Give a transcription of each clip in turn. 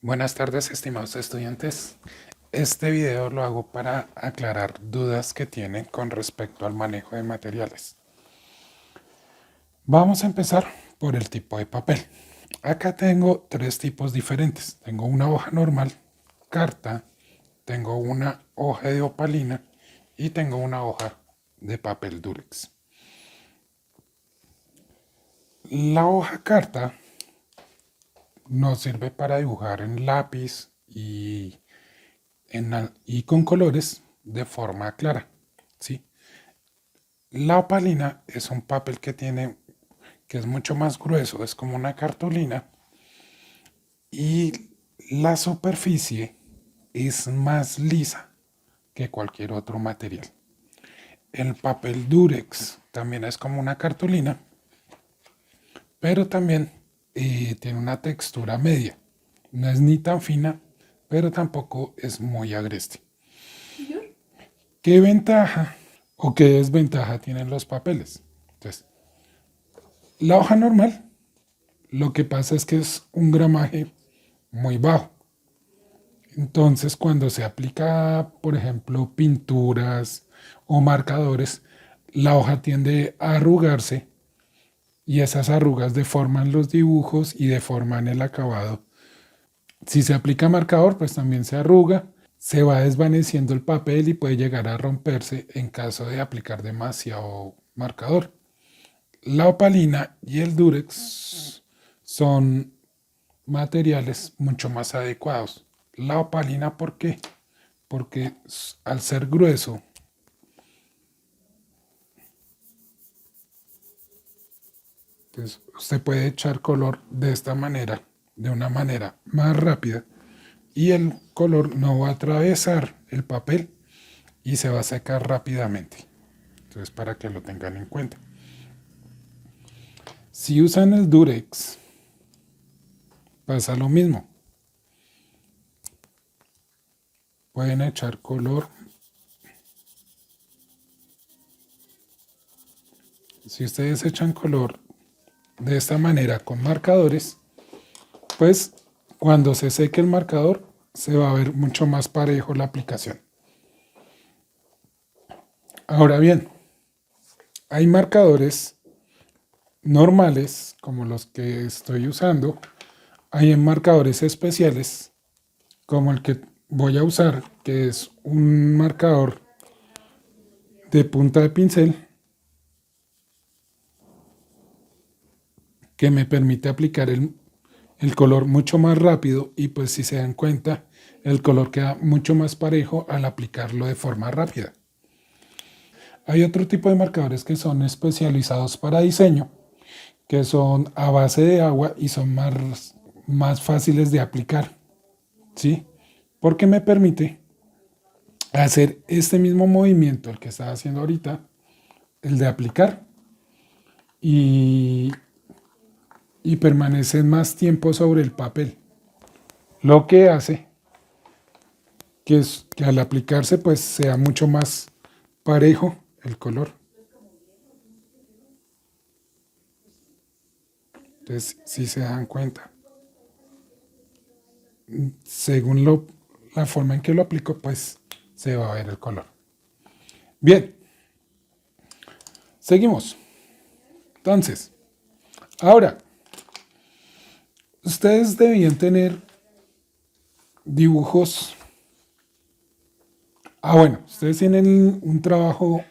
Buenas tardes, estimados estudiantes. Este video lo hago para aclarar dudas que tienen con respecto al manejo de materiales. Vamos a empezar por el tipo de papel. Acá tengo tres tipos diferentes. Tengo una hoja normal, carta, tengo una hoja de opalina y tengo una hoja de papel Durex. La hoja carta nos sirve para dibujar en lápiz y con colores de forma clara, ¿sí? La opalina es un papel que es mucho más grueso, es como una cartulina y la superficie es más lisa que cualquier otro material. El papel Durex también es como una cartulina, pero también tiene una textura media. No es ni tan fina, pero tampoco es muy agreste. ¿Qué ventaja o qué desventaja tienen los papeles? Entonces, la hoja normal, lo que pasa es que es un gramaje muy bajo. Entonces, cuando se aplica, por ejemplo, pinturas o marcadores, la hoja tiende a arrugarse y esas arrugas deforman los dibujos y deforman el acabado. Si se aplica marcador, pues también se arruga, se va desvaneciendo el papel y puede llegar a romperse en caso de aplicar demasiado marcador. La opalina y el Durex son materiales mucho más adecuados. La opalina, ¿por qué? Porque al ser grueso, pues usted puede echar color de esta manera, de una manera más rápida, y el color no va a atravesar el papel y se va a secar rápidamente. Entonces, para que lo tengan en cuenta. Si usan el Durex, pasa lo mismo. Pueden echar color. Si ustedes echan color de esta manera con marcadores, pues cuando se seque el marcador se va a ver mucho más parejo la aplicación. Ahora bien, hay marcadores normales como los que estoy usando, hay marcadores especiales como el que voy a usar, que es un marcador de punta de pincel que me permite aplicar el color mucho más rápido y pues si se dan cuenta el color queda mucho más parejo al aplicarlo de forma rápida. Hay otro tipo de marcadores que son especializados para diseño, que son a base de agua y son más fáciles de aplicar, ¿sí? Porque me permite hacer este mismo movimiento, el que estaba haciendo ahorita, el de aplicar, y, y permanecen más tiempo sobre el papel. Lo que hace que al aplicarse pues sea mucho más parejo el color. Entonces, si se dan cuenta, según la forma en que lo aplico, pues se va a ver el color. Bien, seguimos. Entonces, ahora, ustedes debían tener dibujos. Bueno, ustedes tienen un trabajo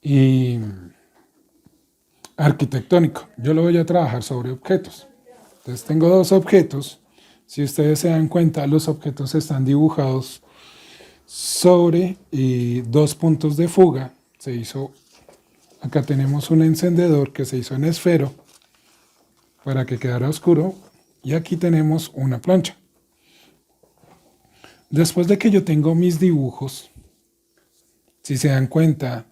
y arquitectónico. Yo lo voy a trabajar sobre objetos. Entonces tengo dos objetos. Si ustedes se dan cuenta, los objetos están dibujados sobre dos puntos de fuga. Acá tenemos un encendedor que se hizo en esfero para que quedara oscuro. Y aquí tenemos una plancha. Después de que yo tengo mis dibujos, si se dan cuenta,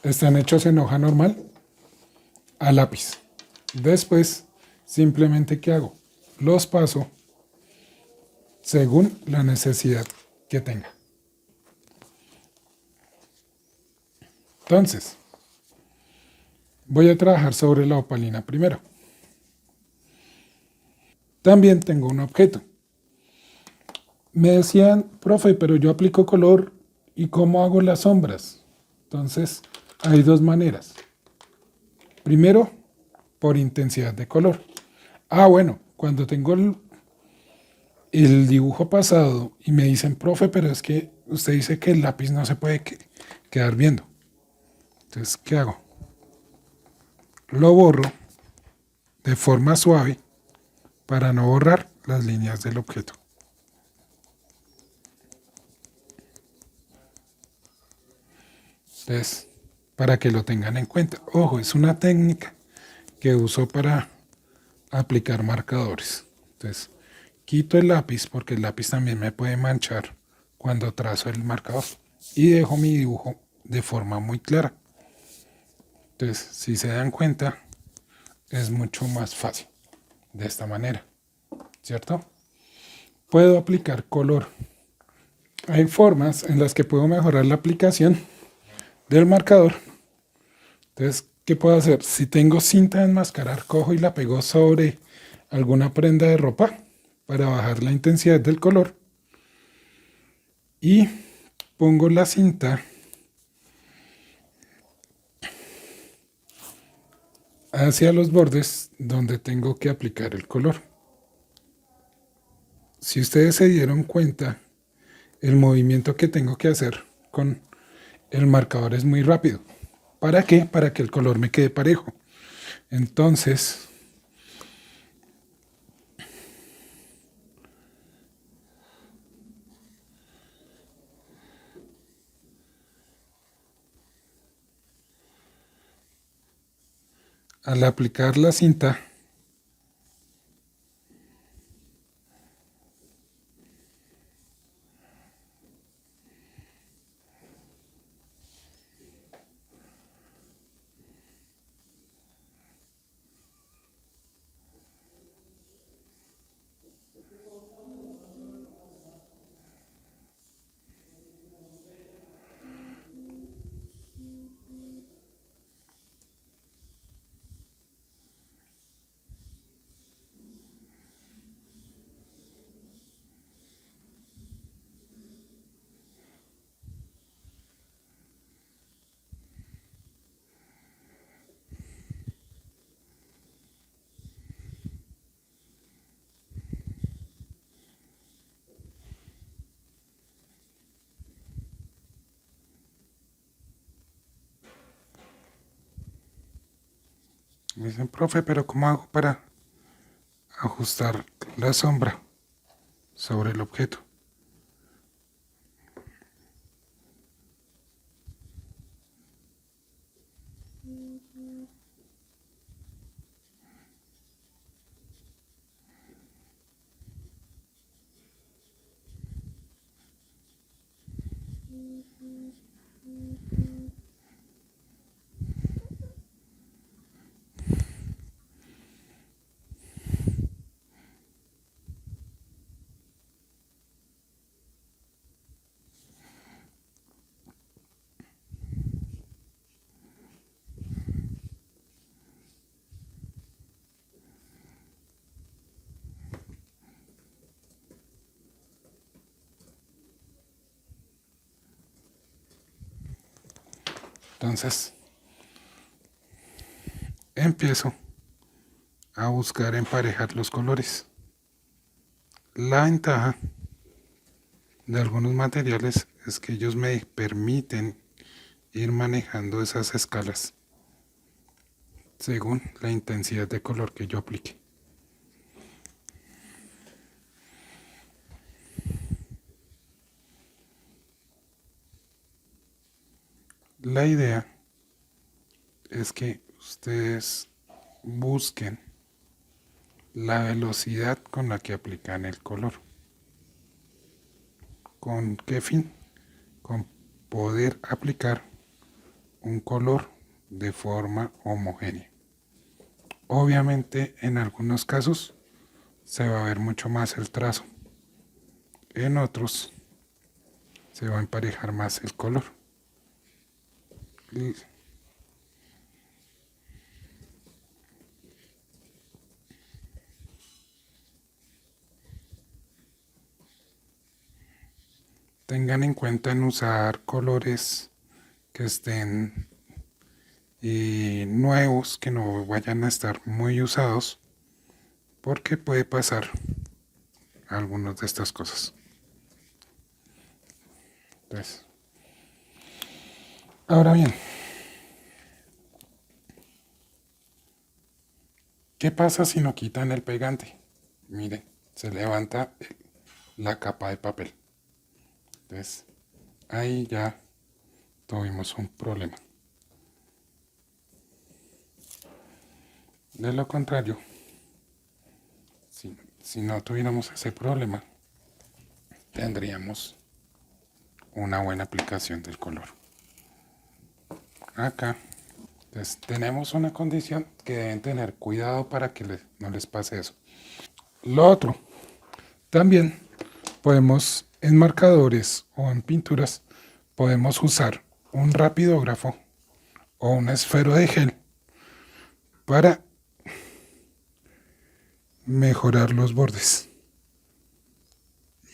están hechos en hoja normal a lápiz. Después, simplemente, ¿qué hago? Los paso según la necesidad que tenga. Entonces, voy a trabajar sobre la opalina primero. también tengo un objeto. Me decían, profe, pero yo aplico color y ¿cómo hago las sombras? Entonces, hay dos maneras. Primero, por intensidad de color. Bueno, cuando tengo el dibujo pasado y me dicen, profe, pero es que usted dice que el lápiz no se puede quedar viendo. Entonces, ¿qué hago? Lo borro de forma suave para no borrar las líneas del objeto. Entonces, para que lo tengan en cuenta. Ojo, es una técnica que uso para aplicar marcadores. Entonces, quito el lápiz porque el lápiz también me puede manchar cuando trazo el marcador. Y dejo mi dibujo de forma muy clara. Entonces, si se dan cuenta, es mucho más fácil de esta manera, ¿cierto? Puedo aplicar color. Hay formas en las que puedo mejorar la aplicación del marcador. Entonces, ¿qué puedo hacer? Si tengo cinta de enmascarar, cojo y la pego sobre alguna prenda de ropa para bajar la intensidad del color. Y pongo la cinta hacia los bordes donde tengo que aplicar el color. Si ustedes se dieron cuenta, el movimiento que tengo que hacer con el marcador es muy rápido. ¿Para qué? Para que el color me quede parejo. Entonces, al aplicar la cinta, me dicen, profe, pero ¿cómo hago para ajustar la sombra sobre el objeto? Entonces, empiezo a buscar emparejar los colores. La ventaja de algunos materiales es que ellos me permiten ir manejando esas escalas según la intensidad de color que yo aplique. La idea es que ustedes busquen la velocidad con la que aplican el color. ¿Con qué fin? Con poder aplicar un color de forma homogénea. Obviamente en algunos casos se va a ver mucho más el trazo. En otros se va a emparejar más el color. tengan en cuenta en usar colores que estén nuevos, que no vayan a estar muy usados, porque puede pasar algunas de estas cosas. Entonces, ahora bien, ¿qué pasa si no quitan el pegante? Miren, se levanta la capa de papel. Entonces, ahí ya tuvimos un problema. De lo contrario, si no tuviéramos ese problema, tendríamos una buena aplicación del color. Acá, entonces, tenemos una condición que deben tener cuidado para que no les pase eso. Lo otro, también podemos en marcadores o en pinturas, podemos usar un rapidógrafo o un esfero de gel para mejorar los bordes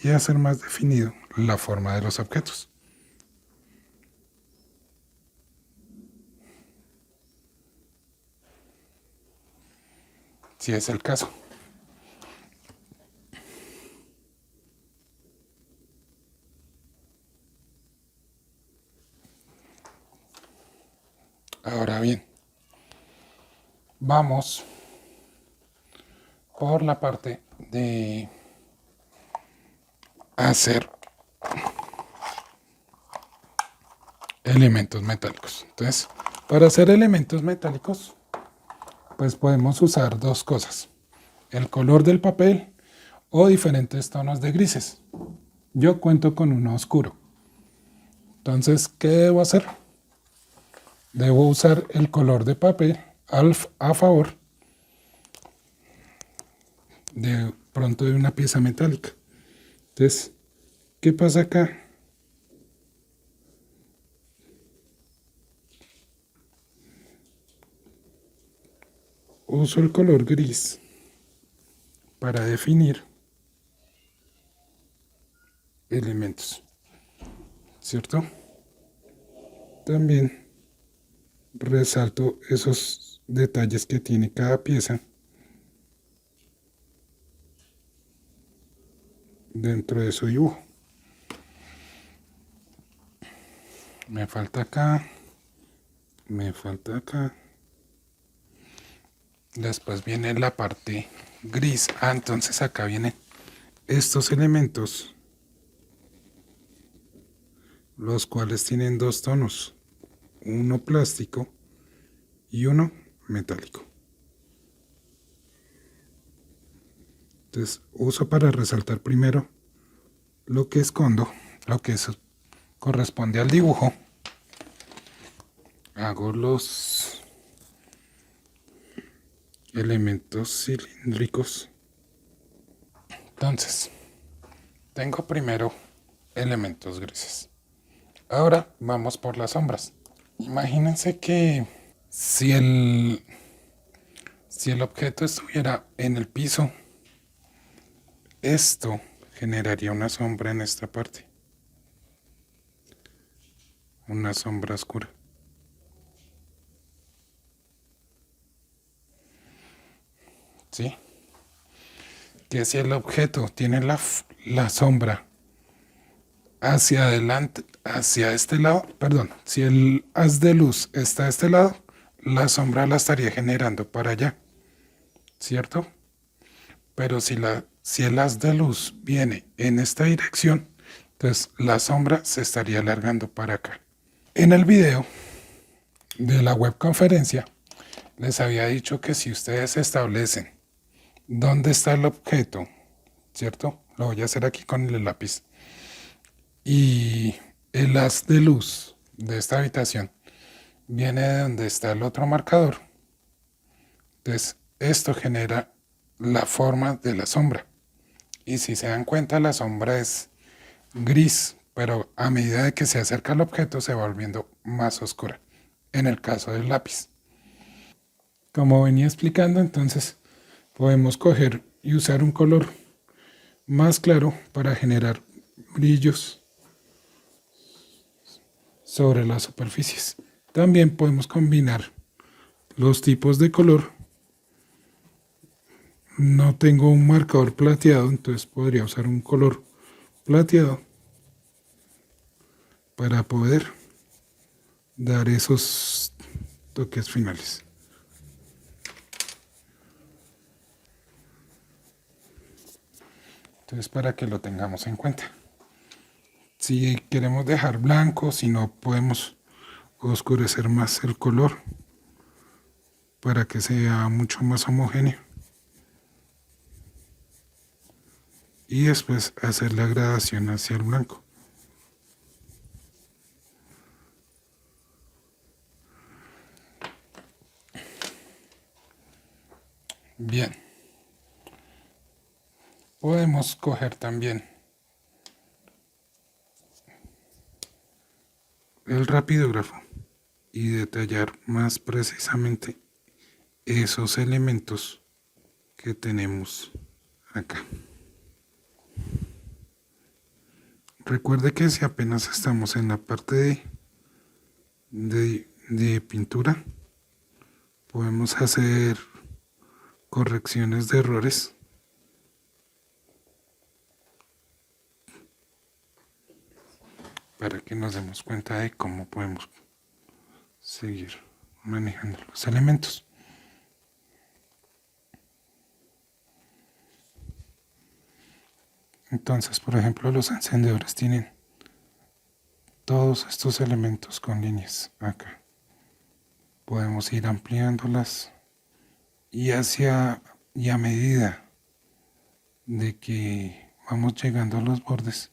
y hacer más definido la forma de los objetos. Si es el caso. Ahora bien, vamos por la parte de hacer elementos metálicos. Entonces, para hacer elementos metálicos, pues podemos usar dos cosas: el color del papel o diferentes tonos de grises. Yo cuento con uno oscuro. Entonces, ¿qué debo hacer? Debo usar el color de papel a favor de pronto de una pieza metálica. Entonces, ¿qué pasa acá? Uso el color gris para definir elementos, ¿cierto? También resalto esos detalles que tiene cada pieza dentro de su dibujo. Me falta acá, me falta acá. Después viene la parte gris. Entonces acá vienen estos elementos, los cuales tienen dos tonos, uno plástico y uno metálico. Entonces uso para resaltar primero lo que escondo, lo que corresponde al dibujo. Hago los elementos cilíndricos. Entonces, tengo primero elementos grises. Ahora vamos por las sombras. Imagínense que si el objeto estuviera en el piso, esto generaría una sombra en esta parte. Una sombra oscura. ¿Sí? Que si el objeto tiene la sombra hacia adelante, hacia este lado, perdón, si el haz de luz está a este lado, la sombra la estaría generando para allá, ¿cierto? Pero si el haz de luz viene en esta dirección, entonces la sombra se estaría alargando para acá. En el video de la webconferencia les había dicho que si ustedes establecen dónde está el objeto, ¿cierto? Lo voy a hacer aquí con el lápiz. Y el haz de luz de esta habitación viene de donde está el otro marcador. Entonces, esto genera la forma de la sombra. Y si se dan cuenta, la sombra es gris, pero a medida de que se acerca al objeto se va volviendo más oscura, en el caso del lápiz. Como venía explicando, entonces podemos coger y usar un color más claro para generar brillos sobre las superficies. También podemos combinar los tipos de color. No tengo un marcador plateado, entonces podría usar un color plateado para poder dar esos toques finales. Entonces, para que lo tengamos en cuenta. Si queremos dejar blanco, si no podemos oscurecer más el color para que sea mucho más homogéneo. Y después hacer la gradación hacia el blanco. Bien. Podemos coger también el rapidógrafo y detallar más precisamente esos elementos que tenemos acá. Recuerde que si apenas estamos en la parte de pintura, podemos hacer correcciones de errores para que nos demos cuenta de cómo podemos seguir manejando los elementos. Entonces, por ejemplo, los encendedores tienen todos estos elementos con líneas acá. Podemos ir ampliándolas y a medida de que vamos llegando a los bordes,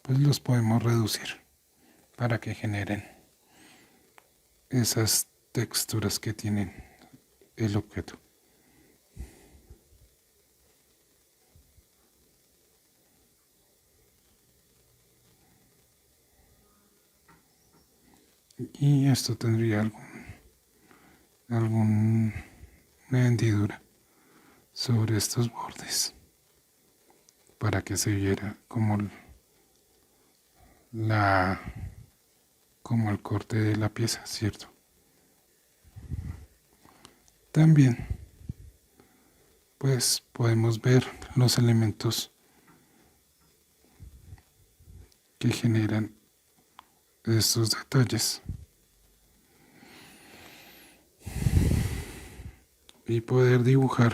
pues los podemos reducir para que generen esas texturas que tienen el objeto. Y esto tendría alguna hendidura sobre estos bordes para que se viera como como el corte de la pieza, ¿cierto? También pues podemos ver los elementos que generan estos detalles y poder dibujar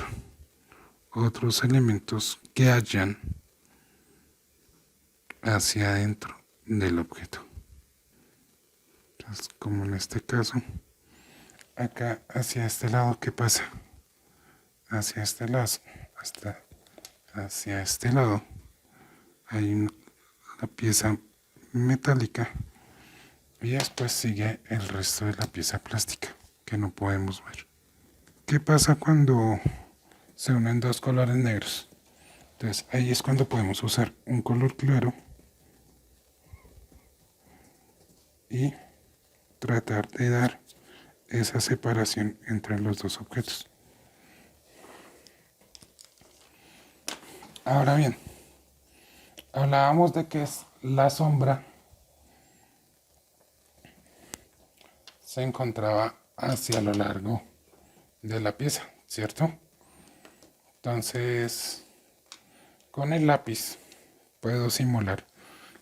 otros elementos que hayan hacia adentro del objeto. Entonces, como en este caso, acá hacia este lado, ¿qué pasa? Hacia este lado, hacia este lado, hay una pieza metálica y después sigue el resto de la pieza plástica que no podemos ver. ¿Qué pasa cuando se unen dos colores negros? Entonces ahí es cuando podemos usar un color claro y tratar de dar esa separación entre los dos objetos. Ahora bien, hablábamos de que es la sombra se encontraba hacia lo largo de la pieza, ¿cierto? Entonces, con el lápiz puedo simular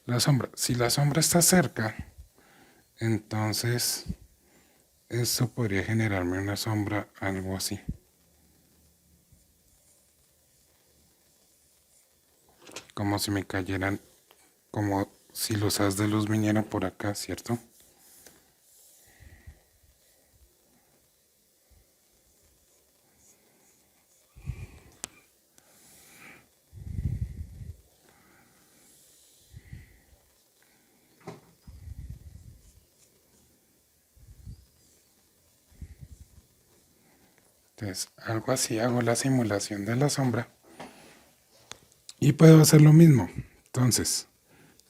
la sombra. Si la sombra está cerca, entonces eso podría generarme una sombra, algo así. Como si me cayeran, como si los haz de luz vinieran por acá, ¿cierto? Entonces, algo así hago la simulación de la sombra. Y puedo hacer lo mismo. Entonces,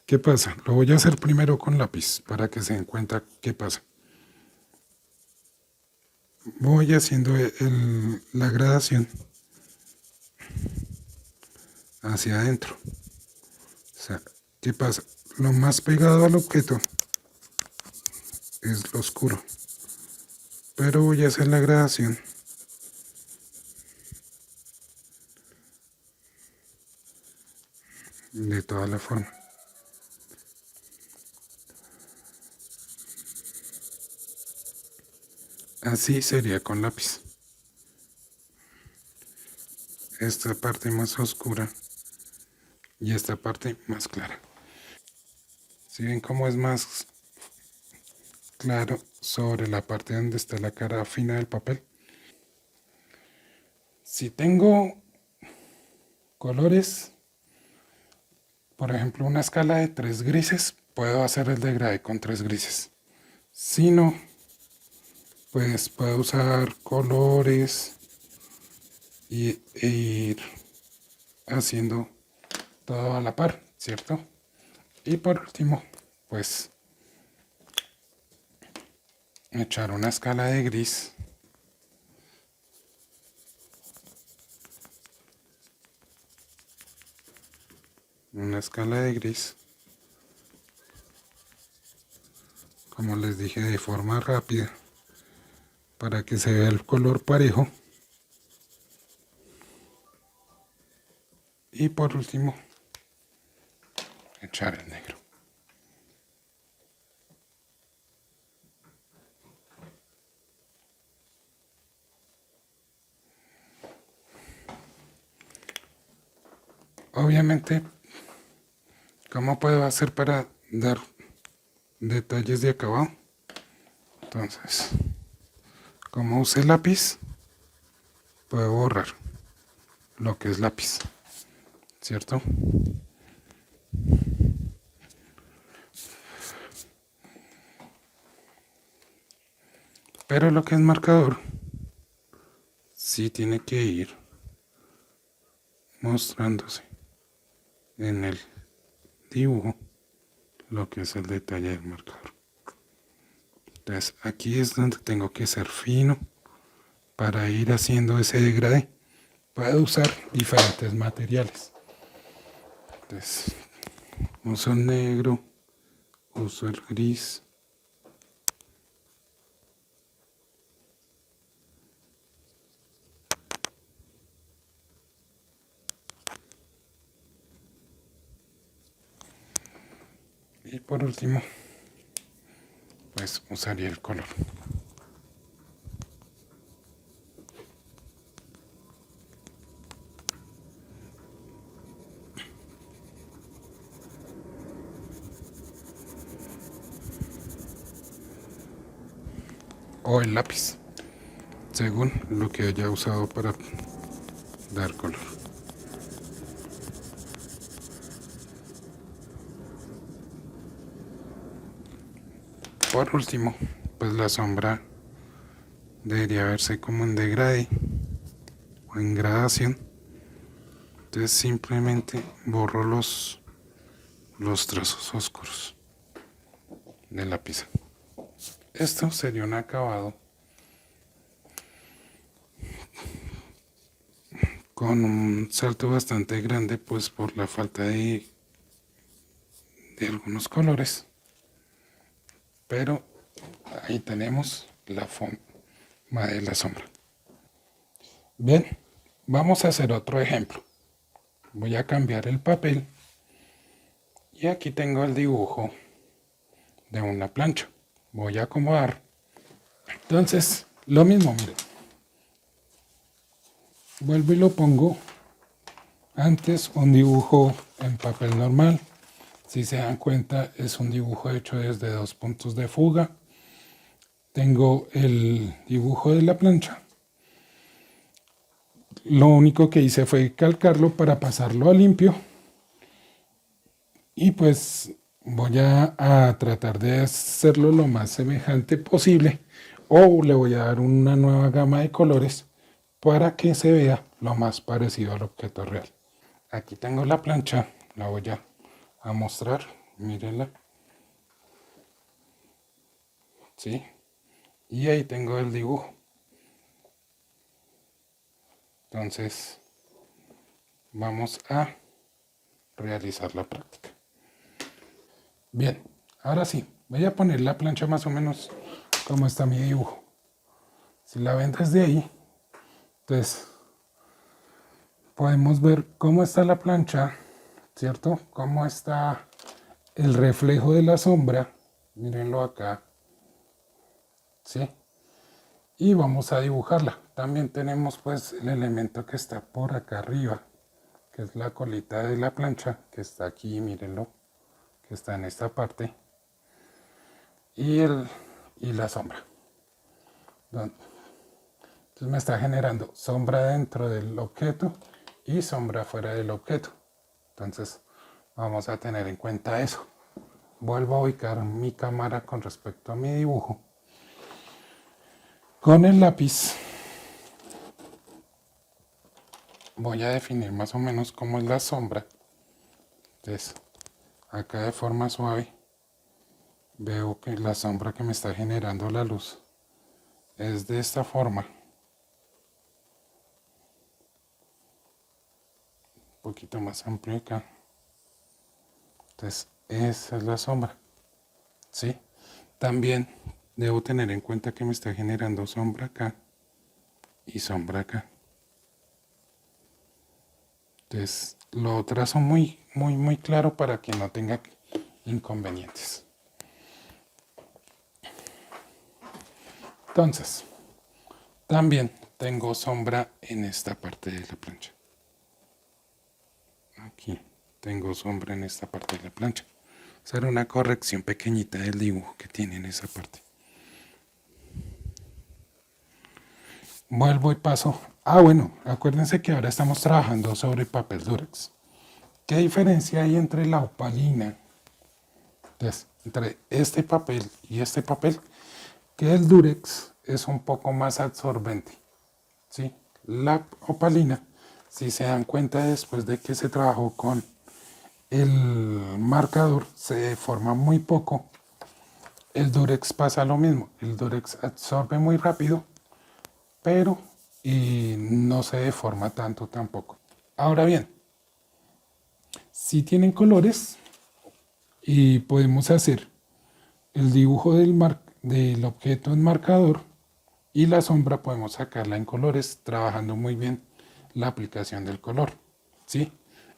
¿qué pasa? Lo voy a hacer primero con lápiz para que se den cuenta qué pasa. Voy haciendo la gradación hacia adentro. O sea, ¿qué pasa? Lo más pegado al objeto es lo oscuro. Pero voy a hacer la gradación de toda la forma. Así sería con lápiz. Esta parte más oscura y esta parte más clara. Si ven cómo es más claro sobre la parte donde está la cara fina del papel. Si tengo colores, por ejemplo una escala de 3 grises, puedo hacer el degradé con 3 grises. Si no, pues puedo usar colores e ir haciendo todo a la par, ¿cierto? Y por último, pues echar una escala de gris. Una escala de gris, como les dije, de forma rápida, para que se vea el color parejo. Y por último, echar el negro. Obviamente, ¿cómo puedo hacer para dar detalles de acabado? Entonces, como use lápiz, puedo borrar lo que es lápiz, ¿cierto? Pero lo que es marcador, sí tiene que ir mostrándose en el dibujo lo que es el detalle del marcador. Entonces aquí es donde tengo que ser fino para ir haciendo ese degradé. Puedo usar diferentes materiales. Entonces uso el negro, uso el gris, y por último pues usaría el color. O el lápiz, según lo que haya usado para dar color. Por último, pues la sombra debería verse como en degradé o en gradación. Entonces simplemente borro los trazos oscuros de la pieza. Esto sería un acabado con un salto bastante grande, pues por la falta de algunos colores. Pero ahí tenemos la forma de la sombra. Bien, vamos a hacer otro ejemplo. Voy a cambiar el papel y aquí tengo el dibujo de una plancha. Voy a acomodar. Entonces, lo mismo, miren. Vuelvo y lo pongo. Antes un dibujo en papel normal. Si se dan cuenta, es un dibujo hecho desde 2 puntos de fuga. Tengo el dibujo de la plancha. Lo único que hice fue calcarlo para pasarlo a limpio. Y pues voy a tratar de hacerlo lo más semejante posible. O le voy a dar una nueva gama de colores para que se vea lo más parecido al objeto real. Aquí tengo la plancha, la voy a mostrar, mírenla. ¿Sí? Y ahí tengo el dibujo. Entonces, vamos a realizar la práctica. Bien, ahora sí, Voy a poner la plancha más o menos como está mi dibujo. Si la ven desde ahí, entonces podemos ver cómo está la plancha, ¿cierto? Cómo está el reflejo de la sombra. Mírenlo acá, ¿sí? Y vamos a dibujarla. También tenemos pues el elemento que está por acá arriba, que es la colita de la plancha, que está aquí, mírenlo, que está en esta parte. Y la sombra. Entonces me está generando sombra dentro del objeto y sombra fuera del objeto. Entonces vamos a tener en cuenta eso. Vuelvo a ubicar mi cámara con respecto a mi dibujo. Con el lápiz voy a definir más o menos cómo es la sombra. Entonces acá de forma suave veo que la sombra que me está generando la luz es de esta forma. Un poquito más amplio acá. Entonces esa es la sombra, ¿sí? También debo tener en cuenta que me está generando sombra acá y sombra acá. Entonces lo trazo muy claro para que no tenga inconvenientes. Entonces, también tengo sombra en esta parte de la plancha. Aquí tengo sombra en esta parte de la plancha. Hacer una corrección pequeñita del dibujo que tiene en esa parte. Vuelvo y paso. Bueno, acuérdense que ahora estamos trabajando sobre papel Durex. ¿Qué diferencia hay entre la opalina? Entonces, entre este papel y este papel, que el Durex es un poco más absorbente, ¿sí? La opalina, si se dan cuenta después de que se trabajó con el marcador, se deforma muy poco. El Durex pasa lo mismo, el Durex absorbe muy rápido, pero no se deforma tanto tampoco. Ahora bien, si tienen colores y podemos hacer el dibujo del objeto en marcador y la sombra podemos sacarla en colores trabajando muy bien la aplicación del color, ¿sí?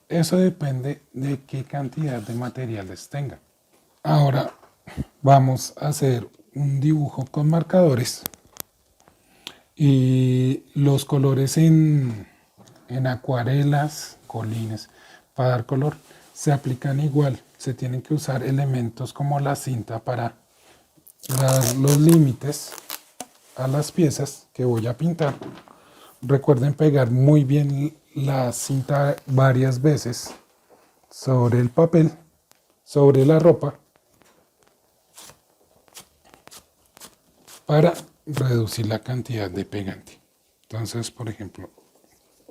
Eso depende de qué cantidad de materiales tenga. Ahora vamos a hacer un dibujo con marcadores y los colores en acuarelas, colines, para dar color, se aplican igual. Se tienen que usar elementos como la cinta para dar los límites a las piezas que voy a pintar. Recuerden pegar muy bien la cinta varias veces sobre el papel, sobre la ropa, para reducir la cantidad de pegante. Entonces, por ejemplo,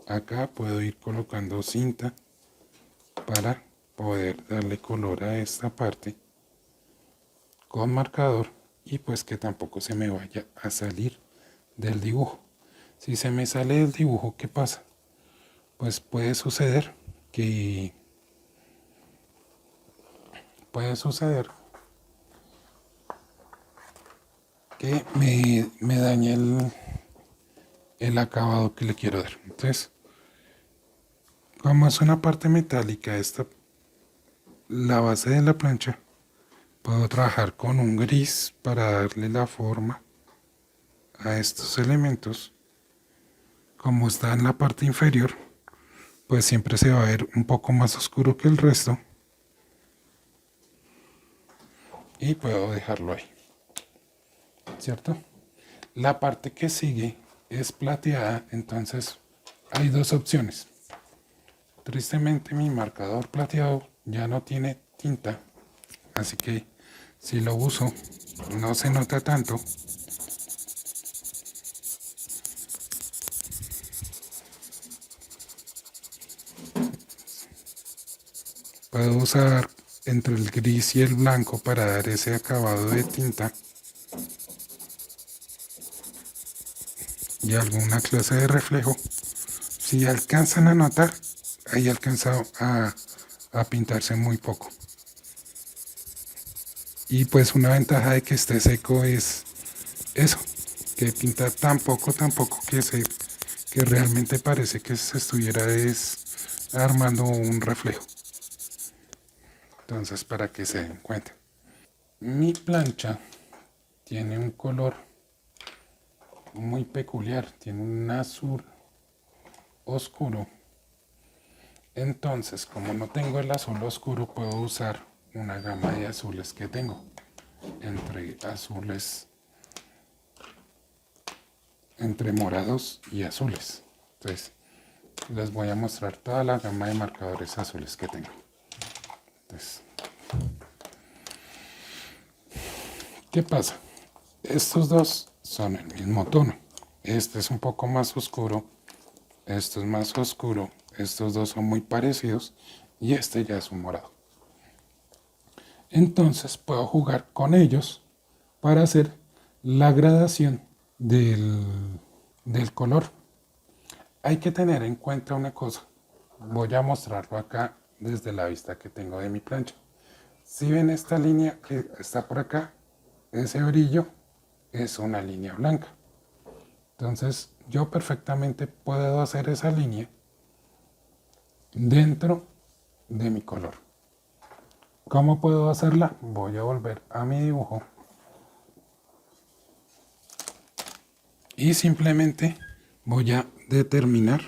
acá puedo ir colocando cinta para poder darle color a esta parte con marcador y pues que tampoco se me vaya a salir del dibujo. Si se me sale del dibujo, ¿qué pasa? Pues puede suceder que me dañe el acabado que le quiero dar. Entonces, como es una parte metálica, la base de la plancha, puedo trabajar con un gris para darle la forma a estos elementos. Como está en la parte inferior, pues siempre se va a ver un poco más oscuro que el resto. Y puedo dejarlo ahí, ¿cierto? La parte que sigue es plateada, entonces hay dos opciones. Tristemente mi marcador plateado ya no tiene tinta, así que si lo uso no se nota tanto. Puedo usar entre el gris y el blanco para dar ese acabado de tinta y alguna clase de reflejo. Si alcanzan a notar, ahí alcanzado a pintarse muy poco. Y pues una ventaja de que esté seco es eso, que pinta tan poco que realmente parece que se estuviera armando un reflejo. Entonces, para que se den cuenta. Mi plancha tiene un color muy peculiar, tiene un azul oscuro. Entonces, como no tengo el azul oscuro, puedo usar una gama de azules que tengo. Entre azules, entre morados y azules. Entonces, les voy a mostrar toda la gama de marcadores azules que tengo. Entonces, ¿qué pasa? Estos dos son el mismo tono. Este es un poco más oscuro, esto es más oscuro, estos dos son muy parecidos y este ya es un morado. Entonces puedo jugar con ellos para hacer la gradación del color. Hay que tener en cuenta una cosa. Voy a mostrarlo acá desde la vista que tengo de mi plancha. Si ven esta línea que está por acá, ese brillo es una línea blanca. Entonces yo perfectamente puedo hacer esa línea dentro de mi color. ¿Cómo puedo hacerla? Voy a volver a mi dibujo y simplemente voy a determinar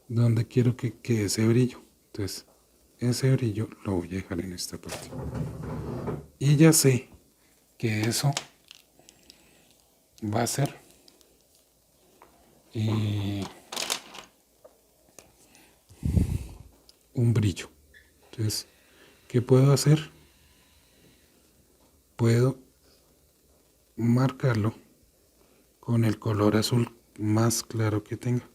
dónde quiero que quede ese brillo. Entonces ese brillo lo voy a dejar en esta parte. Y ya sé que eso va a ser un brillo. Entonces, ¿qué puedo hacer? Puedo marcarlo con el color azul más claro que tenga.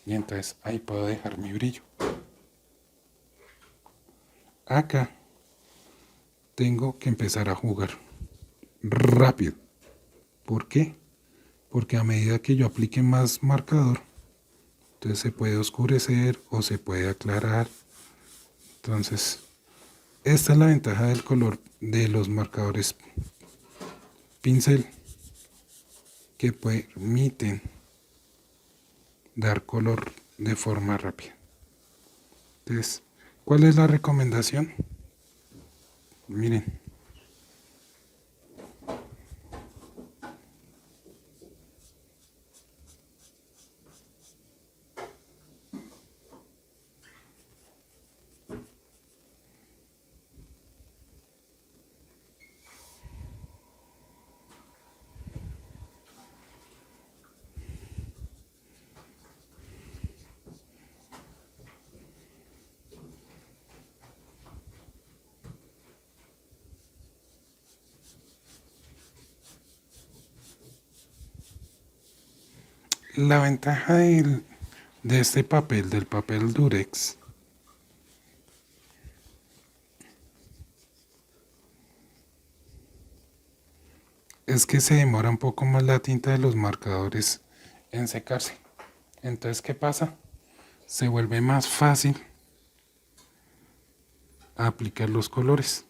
Y entonces ahí puedo dejar mi brillo. Acá tengo que empezar a jugar rápido. ¿Por qué? Porque a medida que yo aplique más marcador, entonces se puede oscurecer o se puede aclarar. Entonces, esta es la ventaja del color de los marcadores pincel, que permiten dar color de forma rápida. Entonces, ¿cuál es la recomendación? Miren, la ventaja de este papel, del papel Durex, es que se demora un poco más la tinta de los marcadores en secarse. Entonces, ¿qué pasa? Se vuelve más fácil aplicar los colores.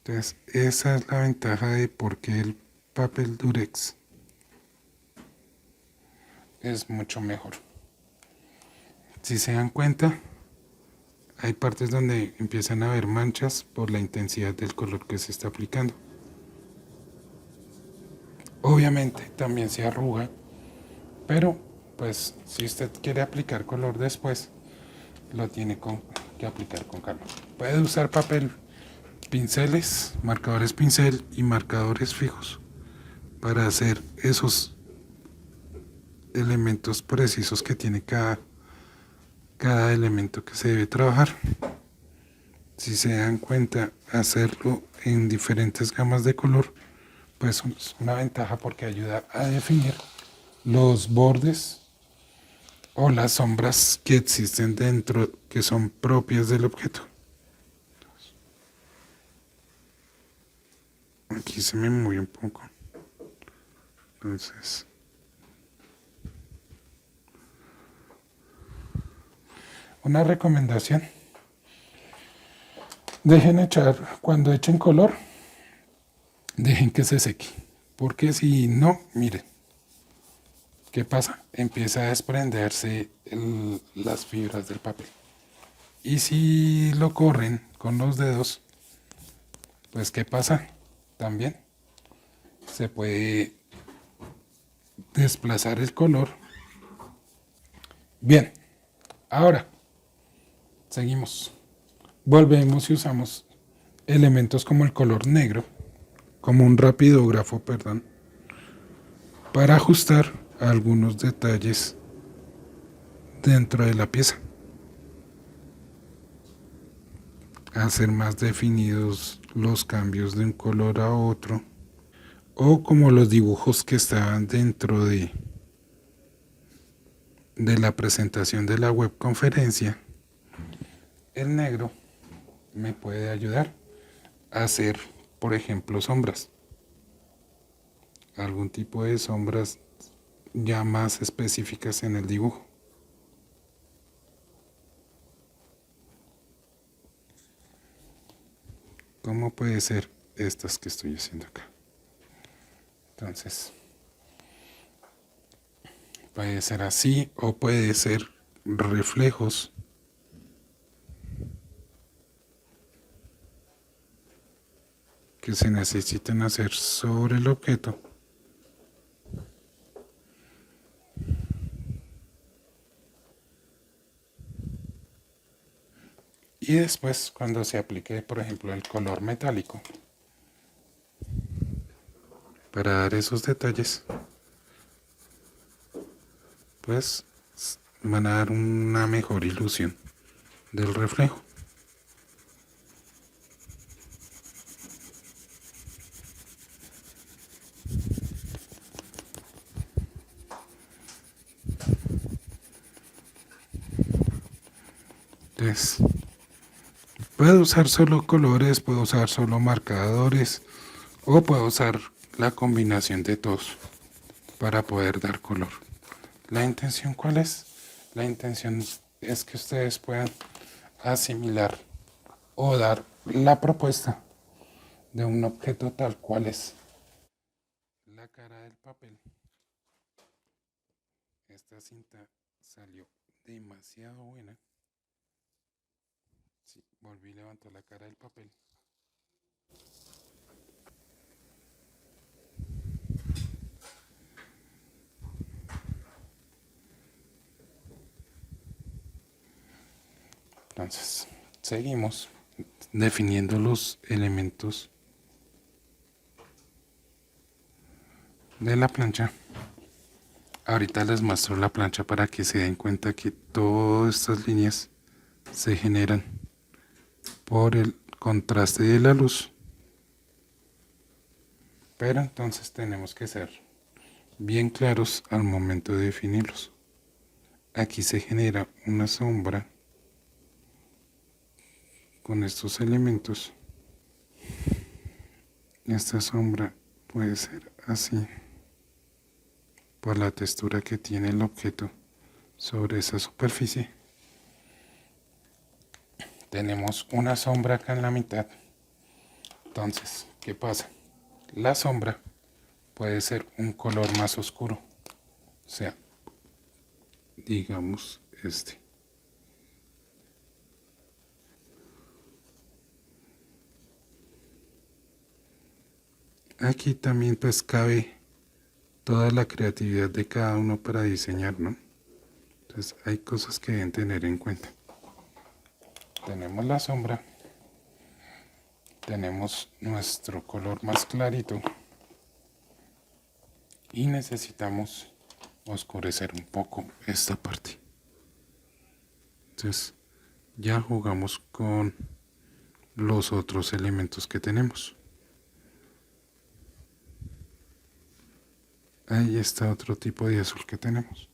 Entonces, esa es la ventaja de por qué el papel Durex es mucho mejor. Si se dan cuenta, hay partes donde empiezan a haber manchas por la intensidad del color que se está aplicando. Obviamente también se arruga, pero pues si usted quiere aplicar color después, lo tiene que aplicar con calma. Puede usar papel, pinceles, marcadores pincel y marcadores fijos para hacer esos elementos precisos que tiene cada elemento que se debe trabajar. Si se dan cuenta, hacerlo en diferentes gamas de color, pues es una ventaja porque ayuda a definir los bordes o las sombras que existen dentro, que son propias del objeto. Aquí se me mueve un poco. Entonces, una recomendación. Dejen echar, cuando echen color, dejen que se seque. Porque si no, miren, ¿qué pasa? Empieza a desprenderse las fibras del papel. Y si lo corren con los dedos, pues ¿qué pasa? También se puede desplazar el color. Bien, ahora seguimos. Volvemos y usamos elementos como el color negro, como un rapidógrafo, perdón, para ajustar algunos detalles dentro de la pieza. Hacer más definidos los cambios de un color a otro, o como los dibujos que estaban dentro de la presentación de la webconferencia. El negro me puede ayudar a hacer, por ejemplo, sombras. Algún tipo de sombras ya más específicas en el dibujo. ¿Cómo puede ser estas que estoy haciendo acá? Entonces, puede ser así o puede ser reflejos que se necesitan hacer sobre el objeto. Y después, cuando se aplique, por ejemplo, el color metálico, para dar esos detalles, pues van a dar una mejor ilusión del reflejo. Entonces, puedo usar solo colores, puedo usar solo marcadores o puedo usar la combinación de todos para poder dar color. ¿La intención cuál es? La intención es que ustedes puedan asimilar o dar la propuesta de un objeto tal cual es. La cara del papel. Esta cinta salió demasiado buena. Sí, volví a levantar la cara del papel. Entonces, seguimos definiendo los elementos de la plancha. Ahorita les muestro la plancha para que se den cuenta que todas estas líneas se generan por el contraste de la luz. Pero entonces tenemos que ser bien claros al momento de definirlos. Aquí se genera una sombra con estos elementos. Esta sombra puede ser así por la textura que tiene el objeto sobre esa superficie. Tenemos una sombra acá en la mitad. Entonces, ¿qué pasa? La sombra puede ser un color más oscuro, o sea, digamos este. Aquí también pues cabe toda la creatividad de cada uno para diseñar, ¿no? Entonces hay cosas que deben tener en cuenta. Tenemos la sombra, tenemos nuestro color más clarito y necesitamos oscurecer un poco esta parte. Entonces ya jugamos con los otros elementos que tenemos. Ahí está otro tipo de azul que tenemos.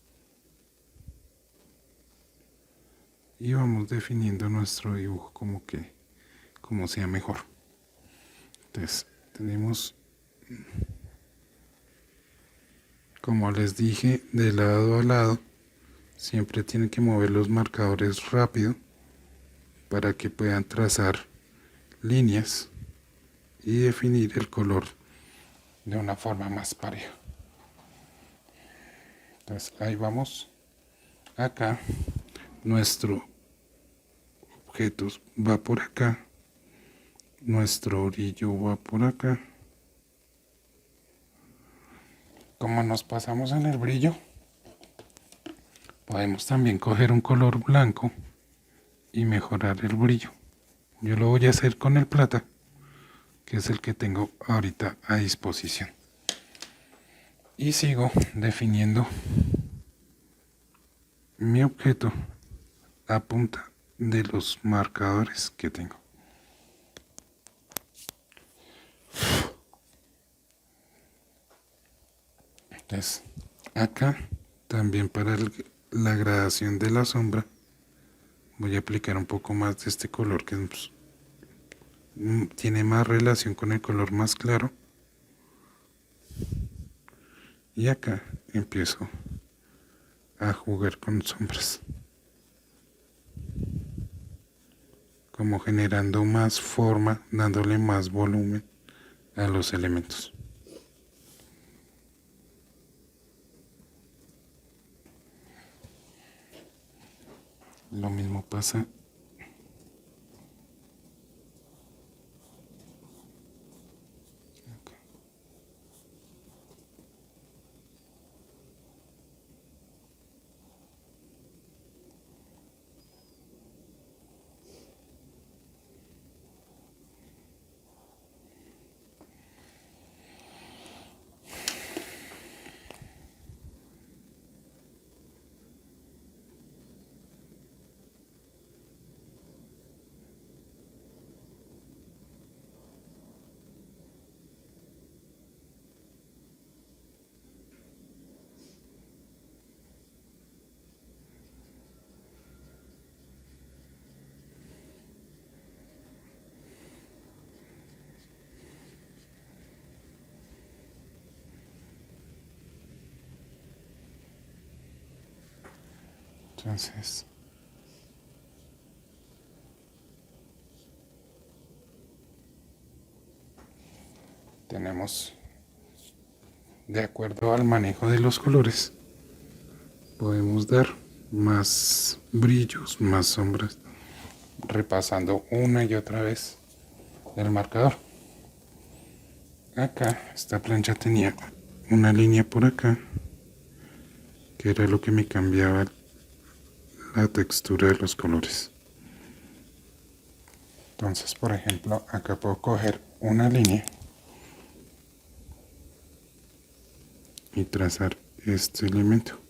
y vamos definiendo nuestro dibujo como sea mejor. Entonces tenemos, como les dije, de lado a lado siempre tienen que mover los marcadores rápido para que puedan trazar líneas y definir el color de una forma más pareja. Entonces ahí vamos. Acá nuestro objeto va por acá, nuestro brillo va por acá. Como nos pasamos en el brillo, podemos también coger un color blanco y mejorar el brillo. Yo lo voy a hacer con el plata, que es el que tengo ahorita a disposición. Y sigo definiendo mi objeto a punta de los marcadores que tengo. Entonces, acá también para la gradación de la sombra voy a aplicar un poco más de este color que tiene más relación con el color más claro. Y acá empiezo a jugar con sombras, como generando más forma, dándole más volumen a los elementos. Lo mismo pasa acá. Entonces, tenemos, de acuerdo al manejo de los colores, podemos dar más brillos, más sombras, repasando una y otra vez el marcador. Acá esta plancha tenía una línea por acá, que era lo que me cambiaba la textura de los colores. Entonces, por ejemplo, acá puedo coger una línea y trazar este elemento.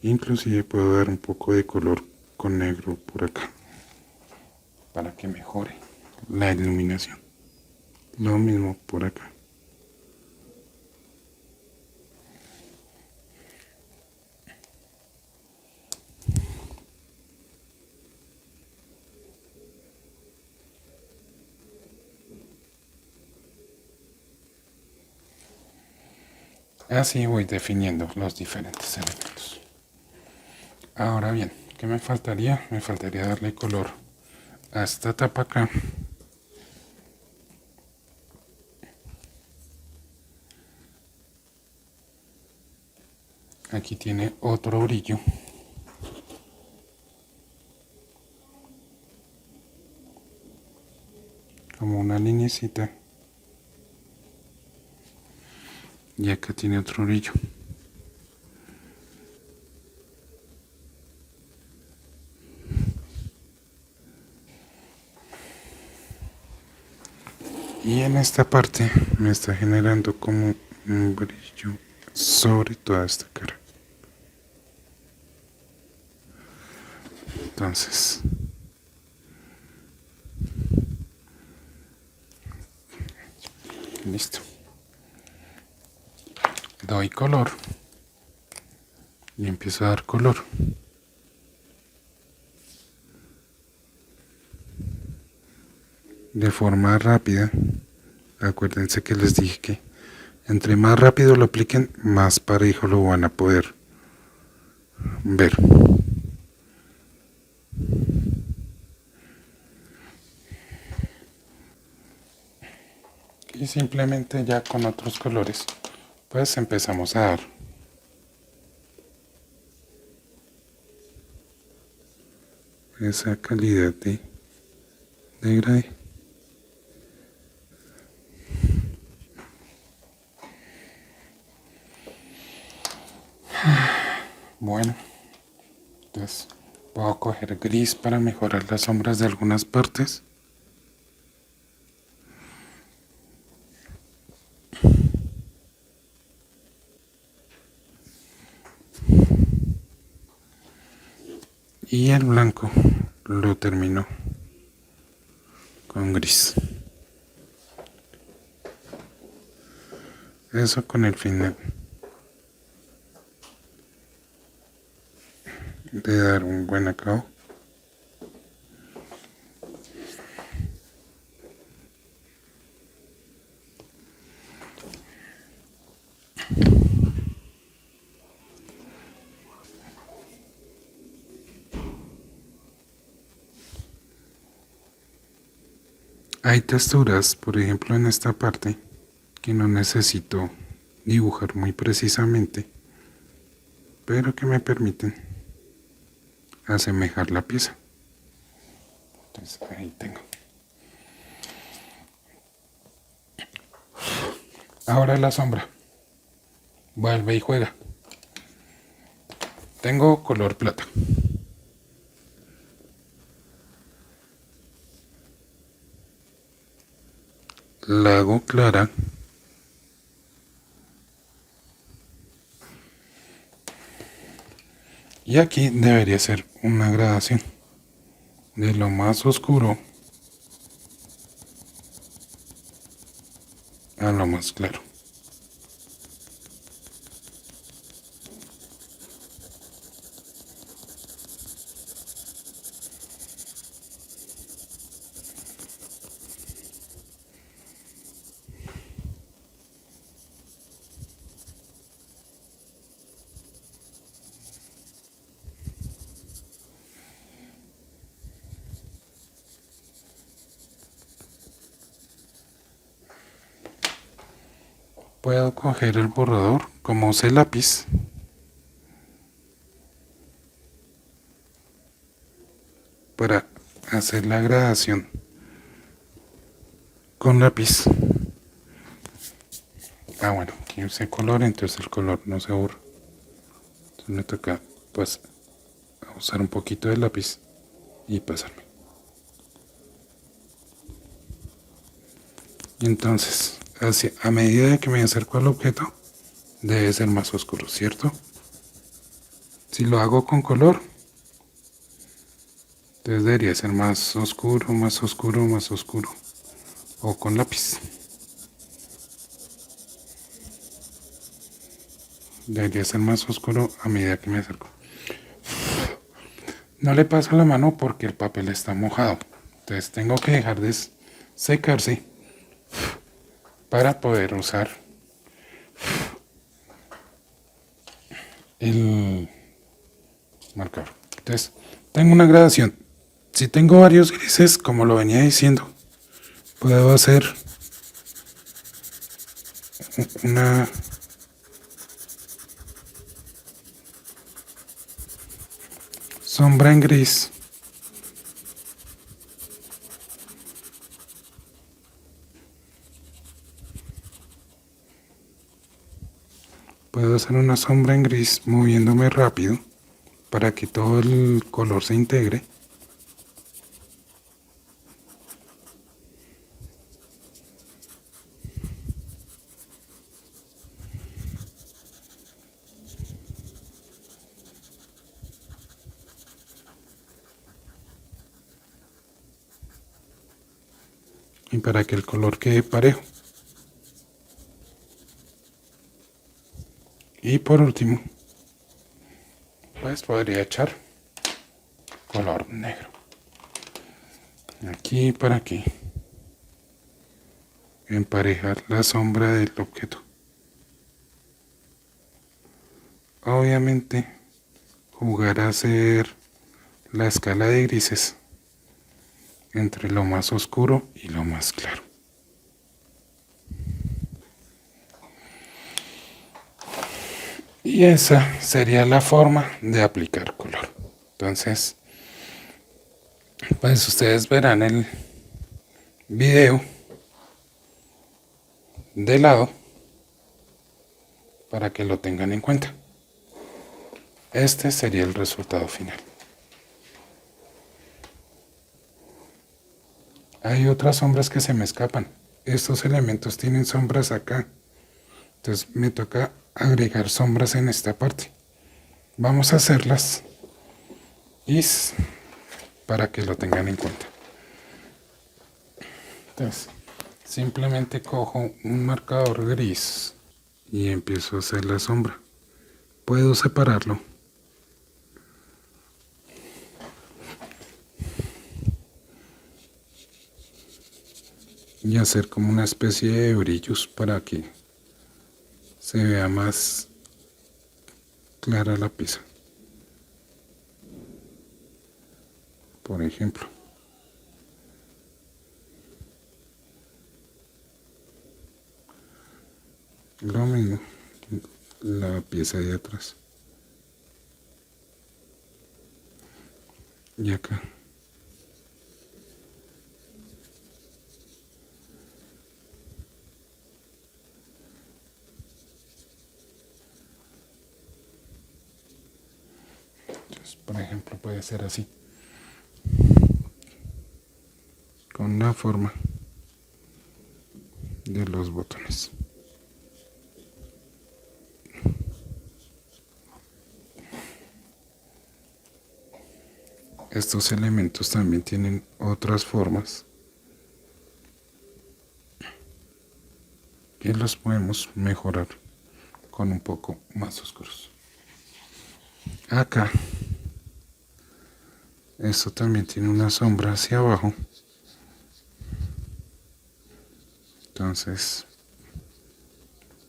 Inclusive puedo dar un poco de color con negro por acá para que mejore la iluminación. Lo mismo por acá. Así voy definiendo los diferentes elementos. Ahora bien, ¿qué me faltaría? Me faltaría darle color a esta tapa acá. Aquí tiene otro brillo. Como una linecita. Y acá tiene otro brillo. Y en esta parte me está generando como un brillo sobre toda esta cara. Entonces, listo. Doy color y empiezo a dar color. de forma rápida. Acuérdense que les dije que entre más rápido lo apliquen, más parejo lo van a poder ver. Y simplemente ya con otros colores, pues empezamos a dar esa calidad de grade. Bueno, entonces puedo coger gris para mejorar las sombras de algunas partes. Y el blanco lo termino con gris. Eso con el fin de dar un buen acabado. Hay texturas, por ejemplo en esta parte, que no necesito dibujar muy precisamente, pero que me permiten asemejar la pieza. Entonces ahí tengo. Ahora la sombra. Vuelve y juega. Tengo color plata. La hago clara. Y aquí debería ser una gradación de lo más oscuro a lo más claro. Puedo coger el borrador como usé lápiz. Para hacer la gradación con lápiz. Bueno, aquí usé color, entonces el color no se borra. Entonces me toca pues usar un poquito de lápiz y pasarme. Y entonces, a medida de que me acerco al objeto, debe ser más oscuro, ¿cierto? Si lo hago con color, entonces debería ser más oscuro, más oscuro, más oscuro. O con lápiz. Debería ser más oscuro a medida que me acerco. No le paso la mano porque el papel está mojado. Entonces tengo que dejar de secarse para poder usar el marcador. Entonces tengo una gradación. Si tengo varios grises, como lo venía diciendo, puedo hacer una sombra en gris. Puedo hacer una sombra en gris moviéndome rápido para que todo el color se integre. Y para que el color quede parejo. Y por último, pues podría echar color negro. Aquí para aquí. emparejar la sombra del objeto. Obviamente, jugar a hacer la escala de grises entre lo más oscuro y lo más claro. Y esa sería la forma de aplicar color. Entonces, pues ustedes verán el video de lado para que lo tengan en cuenta. Este sería el resultado final. Hay otras sombras que se me escapan. Estos elementos tienen sombras acá. Entonces me toca agregar sombras en esta parte. Vamos a hacerlas y para que lo tengan en cuenta. Entonces, simplemente cojo un marcador gris y empiezo a hacer la sombra. Puedo separarlo. Y hacer como una especie de brillos para que se vea más clara la pieza. Por ejemplo. Lo mismo, la pieza de atrás. Y acá. Entonces, por ejemplo, puede ser así. Con la forma de los botones. Estos elementos también tienen otras formas que los podemos mejorar con un poco más oscuros. Acá, esto también tiene una sombra hacia abajo. Entonces,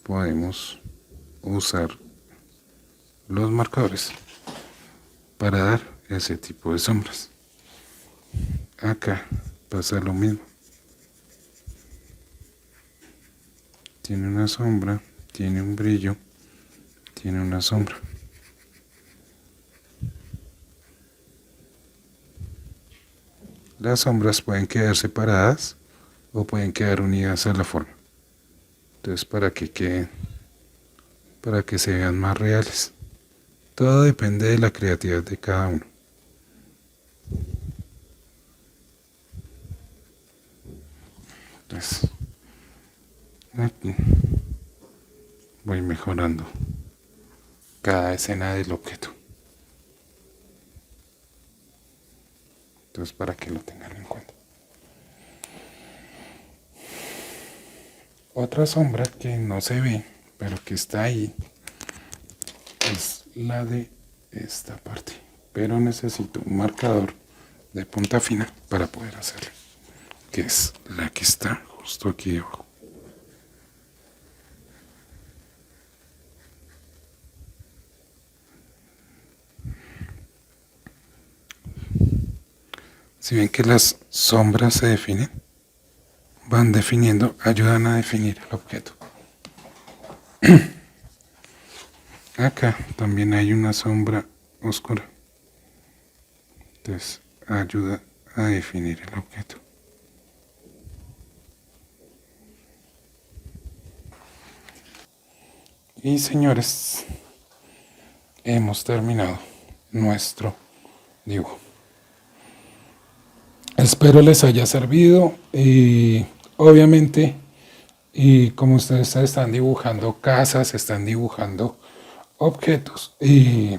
podemos usar los marcadores para dar ese tipo de sombras. Acá pasa lo mismo. Tiene una sombra, tiene un brillo, tiene una sombra. Las sombras pueden quedar separadas o pueden quedar unidas a la forma. Entonces, para que se vean más reales. Todo depende de la creatividad de cada uno. Entonces, aquí voy mejorando cada escena del objeto. Entonces, para que lo tengan en cuenta. Otra sombra que no se ve, pero que está ahí, es la de esta parte. Pero necesito un marcador de punta fina para poder hacerlo, que es la que está justo aquí debajo. Si ven que las sombras se definen, van definiendo, ayudan a definir el objeto. Acá también hay una sombra oscura. Entonces ayuda a definir el objeto. Y señores, hemos terminado nuestro dibujo. Espero les haya servido y obviamente y como ustedes están dibujando casas, están dibujando objetos y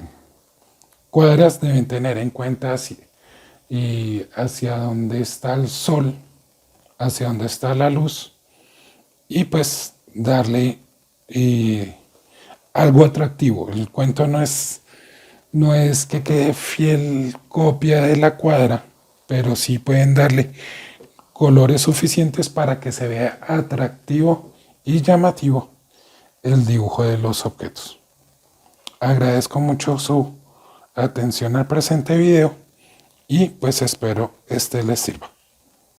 cuadras, deben tener en cuenta hacia dónde está el sol, hacia dónde está la luz y pues darle algo atractivo. El cuento no es que quede fiel copia de la cuadra, pero sí pueden darle colores suficientes para que se vea atractivo y llamativo el dibujo de los objetos. Agradezco mucho su atención al presente video y pues espero este les sirva.